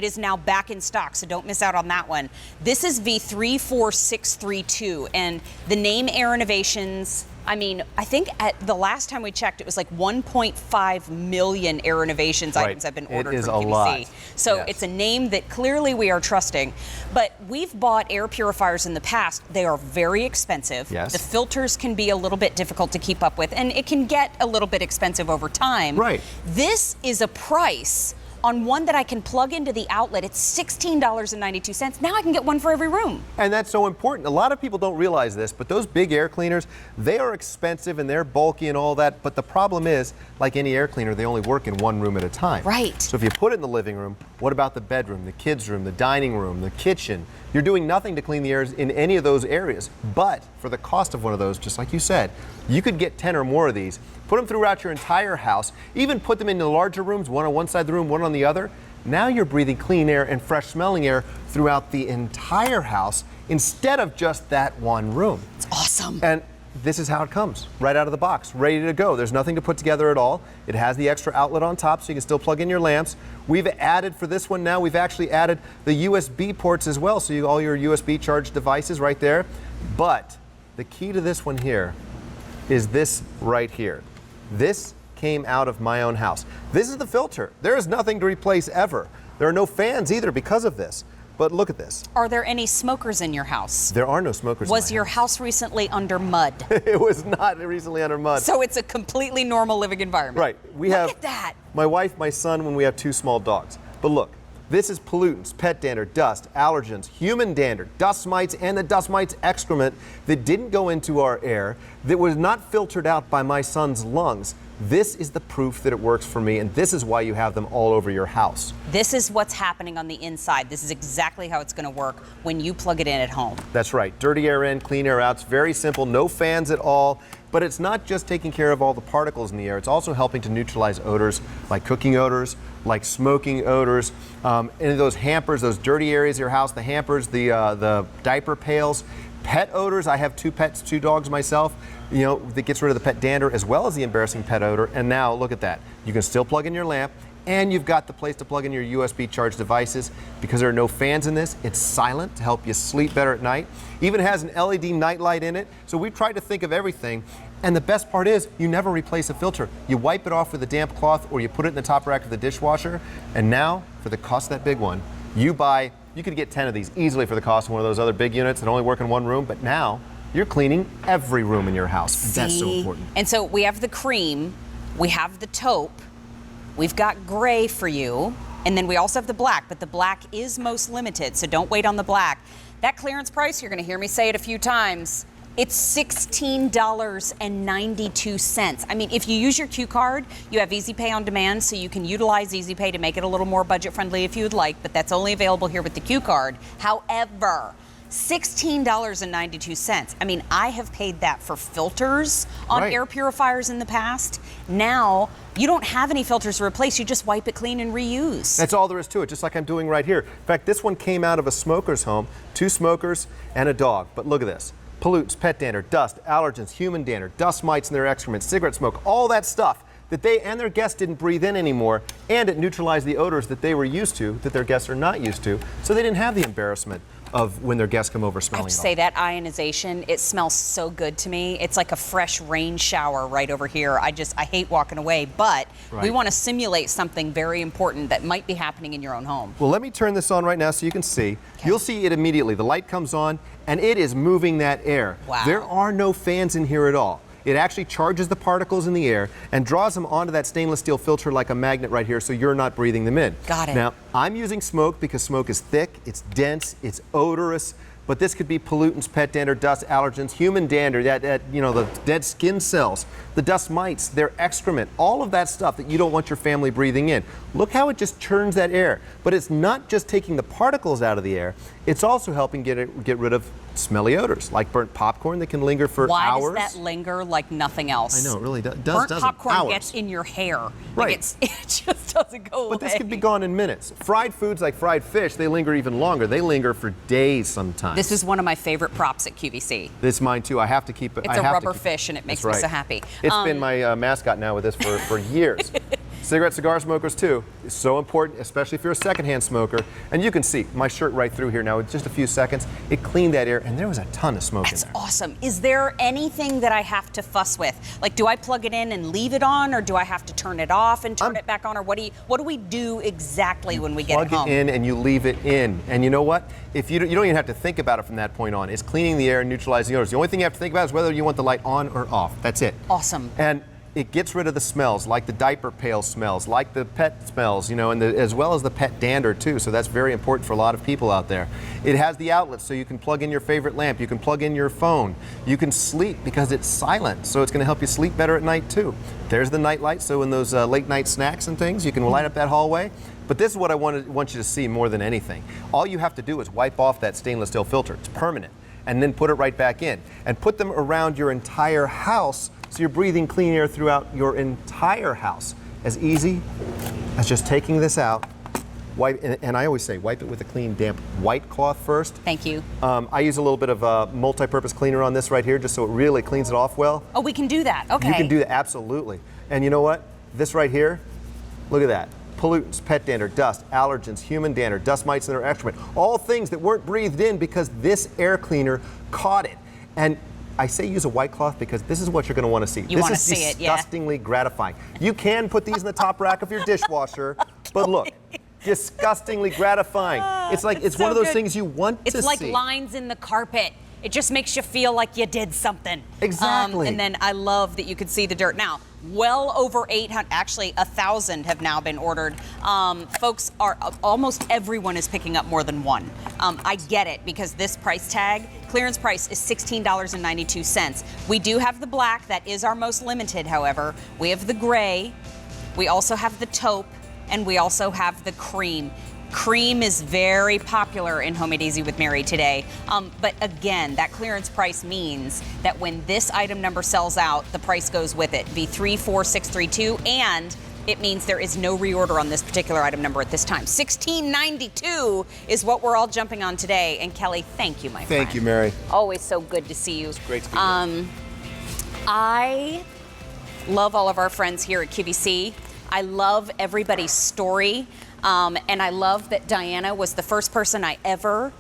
It is now back in stock, so don't miss out on that one. This is V34632, and the name Air Innovations, I mean, I think at the last time we checked, it was like 1.5 million Air Innovations items have been ordered from QVC. Lot. So it's a name that clearly we are trusting. But we've bought air purifiers in the past. They are very expensive. Yes. The filters can be a little bit difficult to keep up with, and it can get a little bit expensive over time. Right. This is a price on one that I can plug into the outlet. It's $16.92. Now I can get one for every room. And that's so important. A lot of people don't realize this, but those big air cleaners, they are expensive and they're bulky and all that. But the problem is, like any air cleaner, they only work in one room at a time. Right. So if you put it in the living room, what about the bedroom, the kids' room, the dining room, the kitchen? You're doing nothing to clean the air in any of those areas. But for the cost of one of those, just like you said, you could get 10 or more of these, put them throughout your entire house, even put them in the larger rooms, one on one side of the room, one on the other. Now you're breathing clean air and fresh smelling air throughout the entire house instead of just that one room. It's awesome. And this is how it comes, right out of the box, ready to go. There's nothing to put together at all. It has the extra outlet on top so you can still plug in your lamps. We've added, for this one now, we've actually added the USB ports as well, so all your USB charged devices right there. But the key to this one here is this right here. This came out of my own house. This is the filter. There is nothing to replace ever. There are no fans either because of this. But look at this. Are there any smokers in your house? There are no smokers. Was your house recently under mud? It was not recently under mud. So it's a completely normal living environment. Right. Look at that. My wife, my son, when we have two small dogs. But look, this is pollutants, pet dander, dust, allergens, human dander, dust mites, and the dust mites excrement that didn't go into our air, that was not filtered out by my son's lungs. This is the proof that it works for me, and this is why you have them all over your house. This is what's happening on the inside. This is exactly how it's going to work when you plug it in at home. That's right. Dirty air in, clean air out. It's very simple, no fans at all. But it's not just taking care of all the particles in the air. It's also helping to neutralize odors, like cooking odors, like smoking odors, any of those hampers, those dirty areas of your house, the hampers, the diaper pails, pet odors. I have two pets, two dogs myself. You know, that gets rid of the pet dander as well as the embarrassing pet odor. And now look at that. You can still plug in your lamp, and you've got the place to plug in your USB charged devices. Because there are no fans in this, it's silent to help you sleep better at night. Even has an LED night light in it. So we've tried to think of everything. And the best part is, you never replace a filter. You wipe it off with a damp cloth, or you put it in the top rack of the dishwasher. And now, for the cost of that big one, you could get 10 of these easily for the cost of one of those other big units that only work in one room. But now, you're cleaning every room in your house. And that's so important. And so we have the cream, we have the taupe, we've got gray for you, and then we also have the black, but the black is most limited, so don't wait on the black. That clearance price, you're going to hear me say it a few times, it's $16.92. I mean, if you use your Q card, you have Easy Pay on demand, so you can utilize Easy Pay to make it a little more budget friendly if you would like, but that's only available here with the Q card. However, $16.92. I mean, I have paid that for filters on air purifiers in the past. Now, you don't have any filters to replace. You just wipe it clean and reuse. That's all there is to it, just like I'm doing right here. In fact, this one came out of a smoker's home, two smokers and a dog. But look at this. Pollutants, pet dander, dust, allergens, human dander, dust mites in their excrement, cigarette smoke, all that stuff that they and their guests didn't breathe in anymore, and it neutralized the odors that they were used to, that their guests are not used to, so they didn't have the embarrassment of when their guests come over smelling. I have to say that ionization, it smells so good to me. It's like a fresh rain shower right over here. I hate walking away, but we want to simulate something very important that might be happening in your own home. Well, let me turn this on right now so you can see. Okay. You'll see it immediately. The light comes on and it is moving that air. Wow. There are no fans in here at all. It actually charges the particles in the air and draws them onto that stainless steel filter like a magnet right here, so you're not breathing them in. Got it. Now, I'm using smoke because smoke is thick, it's dense, it's odorous, but this could be pollutants, pet dander, dust, allergens, human dander, the dead skin cells, the dust mites, their excrement, all of that stuff that you don't want your family breathing in. Look how it just churns that air. But it's not just taking the particles out of the air, it's also helping get rid of smelly odors, like burnt popcorn that can linger for hours. Why does that linger like nothing else? I know, it really does. Burnt popcorn gets in your hair. Right. Like it just doesn't go away. But this could be gone in minutes. Fried foods like fried fish, they linger even longer. They linger for days sometimes. This is one of my favorite props at QVC. This is mine too. I have to keep it. It's a rubber fish, and it makes me so happy. It's been my mascot now with this for years. Cigarette, cigar smokers too. It's so important, especially if you're a secondhand smoker. And you can see my shirt right through here now in just a few seconds. It cleaned that air, and there was a ton of smoke in there. That's awesome. Is there anything that I have to fuss with? Like, do I plug it in and leave it on, or do I have to turn it off and turn it back on, or what do we do exactly when we get it home? Plug it in and you leave it in. And you know what? If you don't even have to think about it from that point on. It's cleaning the air and neutralizing odors. The only thing you have to think about is whether you want the light on or off. That's it. Awesome. And it gets rid of the smells, like the diaper pail smells, like the pet smells, and as well as the pet dander too. So that's very important for a lot of people out there. It has the outlets, so you can plug in your favorite lamp, you can plug in your phone, you can sleep because it's silent, so it's going to help you sleep better at night too. There's the night light, so in those late night snacks and things, you can light up that hallway. But this is what I want you to see more than anything. All you have to do is wipe off that stainless steel filter. It's permanent. And then put it right back in. And put them around your entire house so you're breathing clean air throughout your entire house. As easy as just taking this out, wipe, and I always say wipe it with a clean, damp white cloth first. Thank you. I use a little bit of multi-purpose cleaner on this right here just so it really cleans it off well. Oh, we can do that. Okay. You can do that, absolutely. And you know what? This right here, look at that. Pollutants, pet dander, dust, allergens, human dander, dust mites in their excrement, all things that weren't breathed in because this air cleaner caught it. And I say use a white cloth because this is what you're going to want to see. You want to see This it, is disgustingly gratifying. You can put these in the top rack of your dishwasher, but look, disgustingly gratifying. It's like it's so one of those good. things you want to see. It's like lines in the carpet. It just makes you feel like you did something. Exactly. And then I love that you could see the dirt. Now, well over 800, actually 1,000 have now been ordered. Folks almost everyone is picking up more than one. I get it because this price tag, clearance price is $16.92. We do have the black, that is our most limited, however. We have the gray, we also have the taupe, and we also have the cream. Cream is very popular in Home Made Easy with Mary today. But again, that clearance price means that when this item number sells out, the price goes with it, V34632, and it means there is no reorder on this particular item number at this time. $16.92 is what we're all jumping on today. And Kelly, thank you, my friend. Thank you, Mary. Always so good to see you. It's great to be here. I love all of our friends here at QVC. I love everybody's story. And I love that Diana was the first person I ever